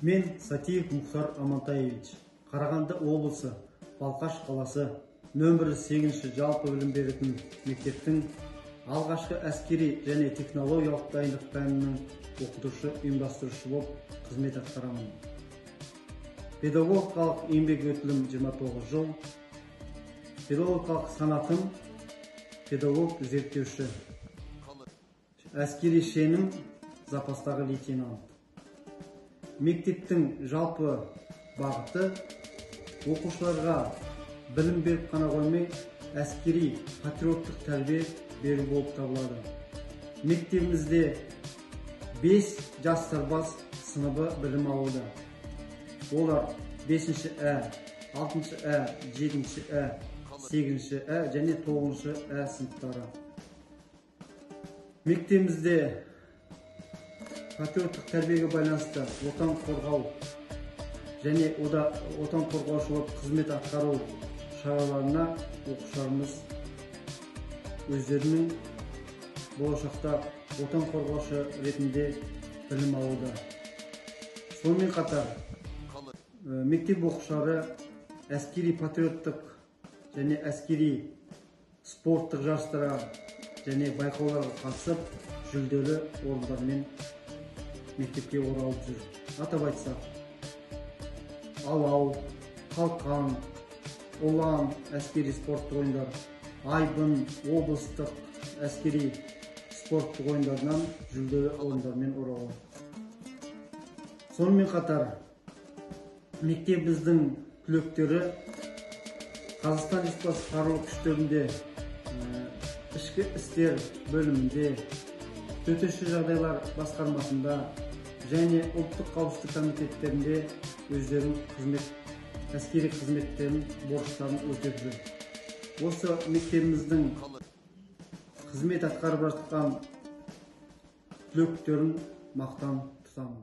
Мен Сатиев Мұхтар Амантаевич, Қарағанды облысы, Балқаш қаласы, нөмірі 8 жалпы білім беретін мектептің алғашқы әскери және технологиялық дайындық пәнінің оқытушы ұйымдастырушы болып қызмет атқарамын. Педагогикалық еңбек өтілім 29 жыл, педагогикалық санатым педагог зерттеуші, әскери шенім запастағы лейтенант. Мектептің жалпы бағыты оқушыларға білім беріп қана қоймай, әскери патриоттық тәрбие беру болып табылады. Мектебімізде 5 жас сарбаз сыныбы білім алуда. Олар 5-Ә, 6-Ә, 7-Ә, 8-Ә және 9-Ә сыныптары. Мектебімізде патриоттық тәрбиеге байланысты отан қорғау және отан қорғаушы болып қызмет атқару шараларына оқушыларымыз өздерінің болашақта отан қорғаушы ретінде білім алуда. Сонымен қатар мектеп оқушылары әскери патриоттық және әскери спорттық жарыстарға және байқауларға қатысып, жүлделі орындармен мектепке оралып жүр. Атап айтсақ, алау, қалқан, ұлан әскери спорттық ойындар, айбын, облыстық әскери спорттық ойындарынан жүлделі орындармен оралған. Сонымен қатар, мектебіміздің түлектері Қазақстан Республикасы қарулы күштерінде, ішкі істер бөлімінде, төтенше жағдайлар басқармасында және ұлттық қауіпсіздік комитеттерінде өздерінің әскери қызметтерін борыштарын өтеп жүр. Осы мектебіміздің қызмет атқарып жатқан түлектерін мақтан тұтамын.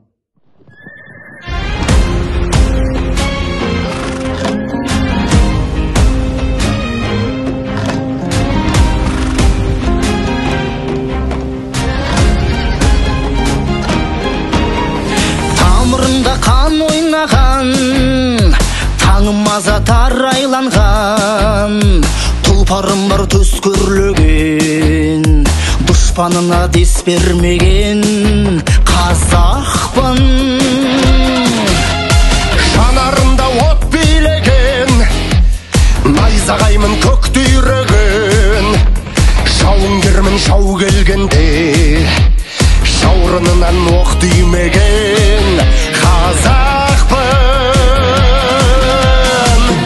Тамырында қан ойнаған, таңым азатар айланған, тұлпарым бар төс көрлеген, дұшпанына дес бермеген қазақпын. Жанарымда от билеген, найзағаймын көк түйреген, жауынгермін жау келгенде, жаурынынан оқ түймеген қазақпын.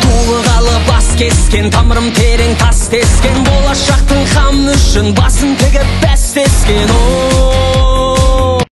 Дулығалы бас кескен, тамырым терең тас тескен, болашақтың қамы үшін басын тігіп бәс тескен.